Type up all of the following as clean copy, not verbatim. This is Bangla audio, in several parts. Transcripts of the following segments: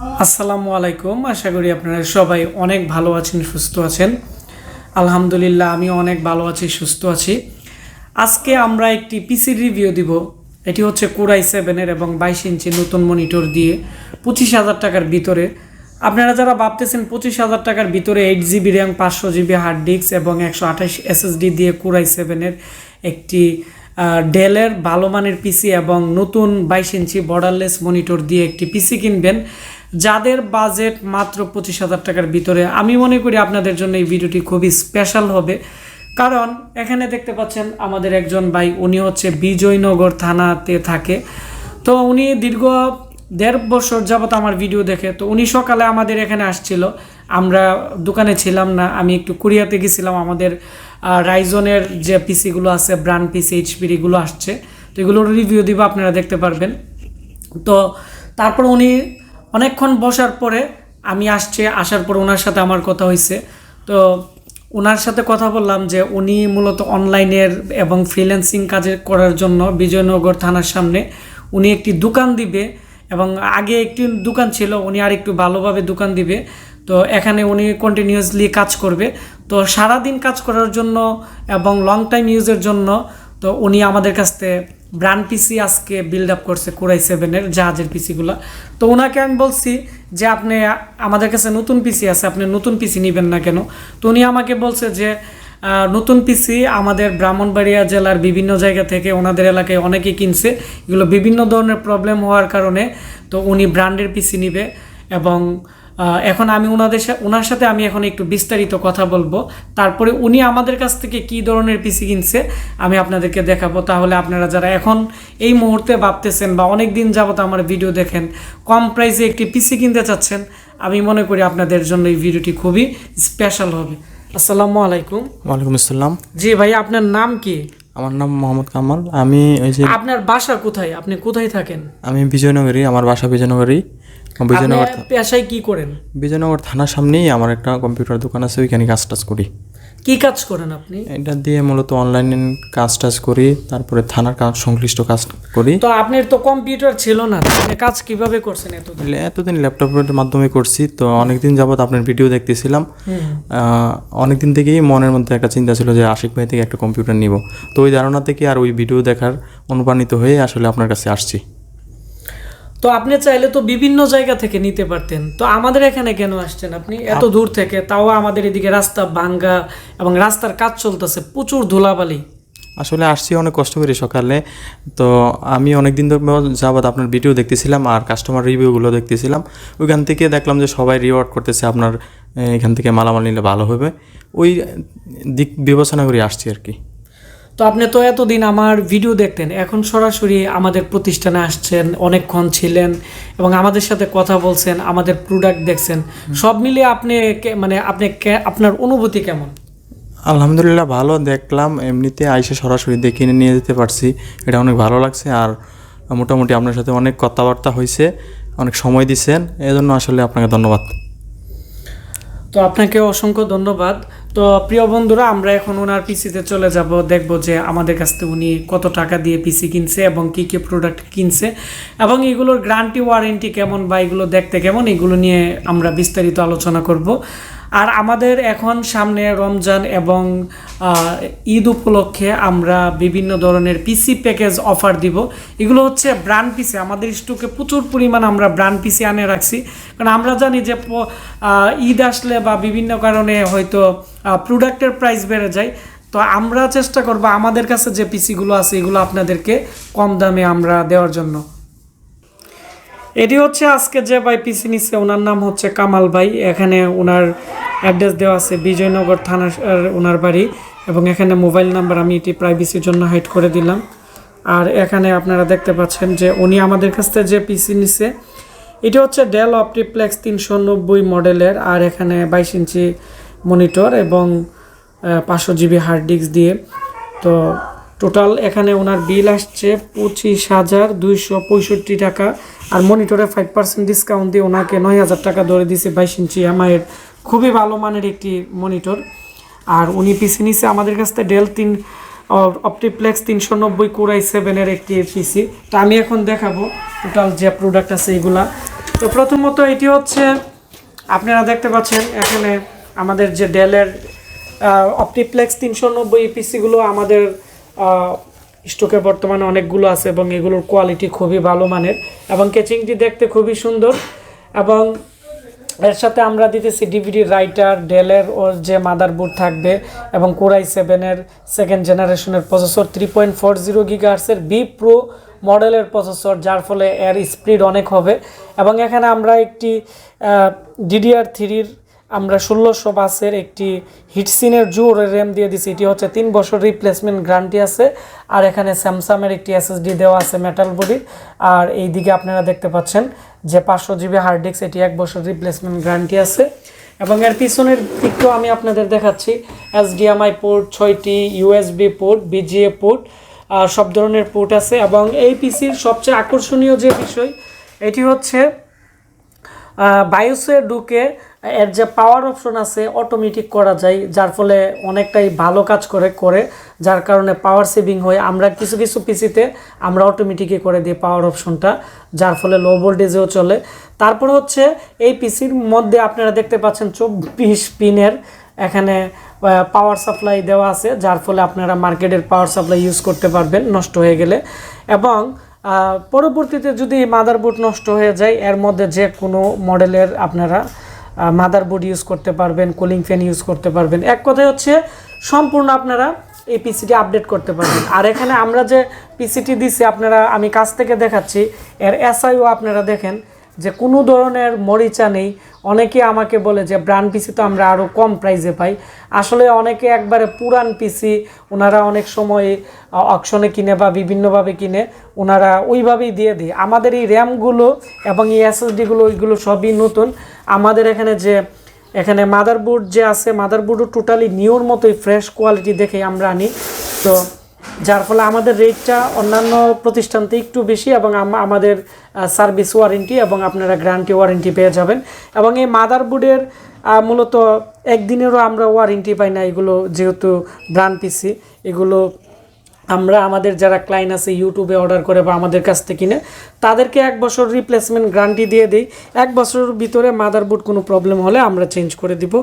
আসসালামু আলাইকুম। আশা করি আপনারা সবাই অনেক ভালো আছেন, সুস্থ আছেন। আলহামদুলিল্লাহ আমি অনেক ভালো আছি, সুস্থ আছি। আজকে আমরা একটি পিসির রিভিউ দিব। এটি হচ্ছে কোর i7 এবং 22 ইঞ্চি নতুন মনিটর দিয়ে 25,000 টাকার ভিতরে। আপনারা যারা ভাবতেছেন 25,000 টাকার ভিতরে 8GB RAM, 500GB hard disk এবং 128 SSD দিয়ে কোর i7 একটি ডেলের ভালো মানের পিসি এবং নতুন 22 ইঞ্চি বর্ডারলেস মনিটর দিয়ে একটি পিসি কিনবেন, যাদের বাজেট মাত্র 25,000 টাকার ভিতরে, আমি মনে করি আপনাদের জন্য এই ভিডিওটি খুবই স্পেশাল হবে। কারণ এখানে দেখতে পাচ্ছেন আমাদের একজন ভাই, উনি হচ্ছে জয়নগর থানাতে থাকে। তো উনি দীর্ঘ 1.5 বছর যাবত আমার ভিডিও দেখে। তো উনি সকালে আমাদের এখানে আসছিল, আমরা দোকানে ছিলাম না, আমি একটু কুরিয়াতে গেছিলাম। আমাদের রাইজনের যে পিসিগুলো আছে, ব্র্যান্ড পিসি এইচপিগুলো আসছে, তো এগুলোর রিভিউ দিব, আপনারা দেখতে পারবেন। তো তারপর উনি অনেকক্ষণ বসার পরে আমি আসার পর ওনার সাথে আমার কথা হয়েছে। তো ওনার সাথে কথা বললাম যে উনি মূলত অনলাইনের এবং ফ্রিল্যান্সিং কাজে করার জন্য বিজয়নগর থানার সামনে উনি একটি দোকান দিবে, এবং আগে একটি দোকান ছিল, উনি আর একটু ভালোভাবে দোকান দিবে। তো এখানে উনি কন্টিনিউয়াসলি কাজ করবে। তো সারাদিন কাজ করার জন্য এবং লং টাইম ইউজের জন্য তো উনি আমাদের কাছ থেকে ব্র্যান্ড পিসি আজকে বিল্ড আপ করছে কোর i7 জাহাজের পিসিগুলো। তো ওনাকে আমি বলছি যে আপনি আমাদের কাছে নতুন পিসি আছে, আপনি নতুন পিসি নেবেন না কেন? তো উনি আমাকে বলছে যে নতুন পিসি আমাদের ব্রাহ্মণবাড়িয়া জেলার বিভিন্ন জায়গা থেকে ওনাদের এলাকায় অনেকে কিনছে, এগুলো বিভিন্ন ধরনের প্রবলেম হওয়ার কারণে তো উনি ব্র্যান্ডের পিসি নিবে। এবং এখন আমি ওনার সাথে আমি এখন একটু বিস্তারিত কথা বলবো। তারপরে উনি আমাদের কাছ থেকে কী ধরনের পিসি কিনছে আমি আপনাদেরকে দেখাবো। তাহলে আপনারা যারা এখন এই মুহূর্তে ভাবতেছেন বা অনেক দিন যাবত আমার ভিডিও দেখেন, কম প্রাইসে একটি পিসি কিনতে চাচ্ছেন, আমি মনে করি আপনাদের জন্য এই ভিডিওটি খুবই স্পেশাল হবে। আসসালামু আলাইকুম। ওয়ালাইকুম আসসালাম। জি ভাই, আপনার নাম কি? আমার নাম মোহাম্মদ কামাল। আমি ওই যে আপনার বাসা কোথায়? আপনি কোথায় থাকেন? আমি বিজয়নগরী, আমার বাসা বিজয়নগরী। বিজয়নগর পেশায় কি করেন? বিজয়নগর থানার সামনেই আমার একটা কম্পিউটার দোকান আছে, ওইখানে কাজ টাজ করি। কি কাজ করেন আপনি? এটা দিয়ে মূলত অনলাইনে কাজ টাজ করি, তারপরে থানার কাজ সংশ্লিষ্ট কাজ করি। তো আপনার তো কম্পিউটার ছিল না, আপনি কাজ কিভাবে করছেন এতদিন? এতদিন ল্যাপটপের মাধ্যমে করছি। তো অনেকদিন যাবত আপনার ভিডিও দেখতেছিলাম, অনেকদিন থেকেই মনের মধ্যে একটা চিন্তা ছিল যে আশিক ভাই থেকে একটা কম্পিউটার নিব। তো ওই ধারণা থেকে আর ওই ভিডিও দেখার অনুপ্রাণিত হয়ে আসলে আপনার কাছে আসছি। তো আপনি চাইলে তো বিভিন্ন জায়গা থেকে নিতে পারতেন, তো আমাদের এখানে কেন আসছেন আপনি এত দূর থেকে? তাও আমাদের এদিকে রাস্তা ভাঙ্গা এবং রাস্তার কাজ চলতেছে, প্রচুর ধুলাবালি। আসলে আসছি অনেক কষ্ট করে সকালে। তো আমি অনেক দিন যাবত আপনার ভিডিও দেখতেছিলাম আর কাস্টমার রিভিউগুলো দেখতেছিলাম। ওইখান থেকে দেখলাম যে সবাই রিওয়ার্ড করতেছে আপনার এখান থেকে মালামাল নিলে ভালো হবে, ওই দিক বিবেচনা করে আসছি আর কি। তো আপনি তো এতদিন আমার ভিডিও দেখতেন, এখন সরাসরি আমাদের প্রতিষ্ঠানে আসছেন, অনেকক্ষণ ছিলেন এবং আমাদের সাথে কথা বলছেন, আমাদের প্রোডাক্ট দেখছেন, সব মিলিয়ে আপনি আপনার অনুভূতি কেমন? আলহামদুলিল্লাহ ভালো দেখলাম। এমনিতে আইসে সরাসরি দেখে নিয়ে যেতে পারছি, এটা অনেক ভালো লাগছে। আর মোটামুটি আপনার সাথে অনেক কথাবার্তা হয়েছে, অনেক সময় দিচ্ছেন, এজন্য আসলে আপনাকে ধন্যবাদ। তো আপনাকে অসংখ্য ধন্যবাদ। তো প্রিয় বন্ধুরা, আমরা এখন ওনার পিসিতে চলে যাব, দেখব যে আমাদের কাছ থেকে উনি কত টাকা দিয়ে পিসি কিনছে এবং কী কী প্রোডাক্ট কিনছে এবং এগুলোর গ্যারান্টি ওয়ারেন্টি কেমন বা এগুলো দেখতে কেমন, এগুলো নিয়ে আমরা বিস্তারিত আলোচনা করব। আর আমাদের এখন সামনে রমজান এবং ঈদ উপলক্ষে আমরা বিভিন্ন ধরনের পিসি প্যাকেজ অফার দিব। এগুলো হচ্ছে ব্র্যান্ড পিসি, আমাদের স্টকে প্রচুর পরিমাণ আমরা ব্র্যান্ড পিসি আনে রাখছি, কারণ আমরা জানি যে ঈদ আসলে বা বিভিন্ন কারণে হয়তো প্রোডাক্টের প্রাইস বেড়ে যায়। তো আমরা চেষ্টা করব আমাদের কাছে যে পিসিগুলো আছে এগুলো আপনাদেরকে কম দামে আমরা দেওয়ার জন্য। এটি হচ্ছে আজকে যে ভাই পিসি নিচ্ছে, ওনার নাম হচ্ছে কামাল ভাই। এখানে ওনার অ্যাড্রেস দেওয়া আছে বিজয়নগর থানা ওনার বাড়ি, এবং এখানে মোবাইল নাম্বার আমি এটি প্রাইভেসির জন্য হাইড করে দিলাম। আর এখানে আপনারা দেখতে পাচ্ছেন যে উনি আমাদের কাছ থেকে যে পিসি নিচ্ছে এটি হচ্ছে ডেল অপটিপ্লেক্স 390 মডেলের, আর এখানে 22 ইঞ্চি মনিটর এবং 500GB হার্ড ডিস্ক দিয়ে। তো টোটাল এখানে ওনার বিল আসছে 25,265 টাকা, আর মনিটরে 5% ডিসকাউন্ট দিয়ে ওনাকে 9,000 টাকা ধরে দিয়েছে। 22 ইঞ্চি এমআইয়ের খুবই ভালো মানের একটি মনিটর। আর উনি পিসি নিচ্ছে আমাদের কাছ থেকে ডেল অপটিপ্লেক্স 390 কোর i7 একটি পিসি। তো আমি এখন দেখাবো টোটাল যে প্রোডাক্ট আছে এগুলা। তো প্রথমত এটি হচ্ছে আপনারা দেখতে পাচ্ছেন এখানে আমাদের যে ডেলের অপটিপ্লেক্স 390 পিসিগুলো আমাদের স্টকে বর্তমানে অনেকগুলো আছে এবং এগুলোর কোয়ালিটি খুবই ভালো মানের এবং কেচিংটি দেখতে খুবই সুন্দর এবং এর সাথে আমরা দিতেছি ডিভিডি রাইটার ডেলের ওর যে মাদারবোর্ড থাকবে এবং কোরাই 7-এর সেকেন্ড জেনারেশনের প্রসেসর 3.40 গিগাহার্টসের Vpro মডেলের প্রসেসর, যার ফলে এর স্পিড অনেক হবে এবং এখানে আমরা একটি DDR3-র আমরা 1600 বাসের একটি হিটসিনের জোর র্যাম দিয়ে দিছি। এটি হচ্ছে 3 বছর রিপ্লেসমেন্ট গ্যারান্টি আছে আর এখানে স্যামসাংয়ের একটি SSD দেওয়া আছে মেটাল বডির। আর এই দিকে আপনারা দেখতে পাচ্ছেন যে 500 GB হার্ড ডিস্ক, এটি 1 বছর রিপ্লেসমেন্ট গ্যারান্টি আছে এবং এর পিছনের দিকটাও আমি আপনাদের দেখাচ্ছি। HDMI পোর্ট 6টি, USB পোর্ট, VGA পোর্ট, সব ধরনের পোর্ট আছে এবং এই পিসির সবচেয়ে আকর্ষণীয় যে বিষয় এটি হচ্ছে বায়োসে ঢুকে এর যে পাওয়ার অপশন আছে অটোমেটিক করা যায়, যার ফলে অনেকটাই ভালো কাজ করে যার কারণে পাওয়ার সেভিং হয়। আমরা কিছু কিছু পিসিতে আমরা অটোমেটিকই করে দিই পাওয়ার অপশনটা, যার ফলে লো ভোল্টেজেও চলে। তারপর হচ্ছে এই পিসির মধ্যে আপনারা দেখতে পাচ্ছেন 24 পিনের এখানে পাওয়ার সাপ্লাই দেওয়া আছে, যার ফলে আপনারা মার্কেটের পাওয়ার সাপ্লাই ইউজ করতে পারবেন নষ্ট হয়ে গেলে এবং পরবর্তীতে যদি মাদারবোর্ড নষ্ট হয়ে যায় এর মধ্যে যে কোনো মডেলের আপনারা মাদারবোর্ড ইউজ করতে পারবেন, কুলিং ফ্যান ইউজ করতে পারবেন। এক কথায় হচ্ছে সম্পূর্ণ আপনারা এই পিসিটি আপডেট করতে পারবেন। আর এখানে আমরা যে পিসিটি দিছি আপনারা, আমি কাছ থেকে দেখাচ্ছি, এর SIও আপনারা দেখেন যে কোনো ধরনের মরিচা নেই। অনেকে আমাকে বলে যে ব্র্যান্ড পিসি তো আমরা আরও কম প্রাইসে পাই। আসলে অনেকে একবারে পুরান পিসি ওনারা অনেক সময় অকশনে কিনে বা বিভিন্নভাবে কিনে ওনারা ওইভাবেই দিয়ে দেয়। আমাদের এই র্যামগুলো এবং এই SSDগুলো ওইগুলো সবই নতুন। আমাদের এখানে মাদারবোর্ড যে আছে মাদারবোর্ডও টোটালি নিউর মতোই ফ্রেশ কোয়ালিটি দেখে আমরা আনি, তো যার ফলে আমাদের রেটটা অন্যান্য প্রতিষ্ঠানতে একটু বেশি এবং আমাদের সার্ভিস ওয়ারেন্টি এবং আপনারা গ্যারান্টি ওয়ারেন্টি পেয়ে যাবেন। এবং এই মাদারবোর্ডের মূলত একদিনেরও আমরা ওয়ারেন্টি পাই না, এগুলো যেহেতু ব্র্যান্ড পিসি, এগুলো আমরা আমাদের যারা ক্লায়েন্ট আছে ইউটিউবে অর্ডার করে বা আমাদের কাছ থেকে কিনে তাদেরকে 1 বছর রিপ্লেসমেন্ট গ্যারান্টি দিয়ে দিই। 1 বছরের ভিতরে মাদারবোর্ড কোনো প্রবলেম হলে আমরা চেঞ্জ করে দিব।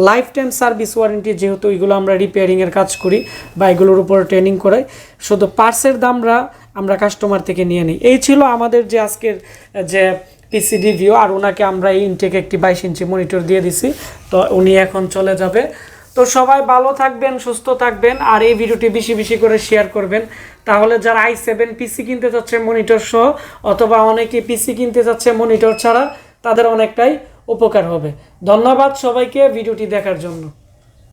লাইফ টাইম সার্ভিস ওয়ারেন্টি, যেহেতু এগুলো আমরা রিপেয়ারিংয়ের কাজ করি বা এগুলোর উপর ট্রেনিং করাই, শুধু পার্টসের দামরা আমরা কাস্টমার থেকে নিয়ে নিই। এই ছিল আমাদের যে আজকের যে পিসি রিভিউ। আর ওনাকে আমরা এই ইনটেক একটি 22 ইঞ্চি মনিটর দিয়ে দিছি, তো উনি এখন চলে যাবে। তো সবাই ভালো থাকবেন, সুস্থ থাকবেন আর এই ভিডিওটি বেশি বেশি করে শেয়ার করবেন। তাহলে যারা i7 পিসি কিনতে চাচ্ছে মনিটর সহ অথবা অনেকে পিসি কিনতে চাচ্ছে মনিটর ছাড়া, তাদের অনেকটাই উপকার হবে। ধন্যবাদ সবাইকে ভিডিওটি দেখার জন্য।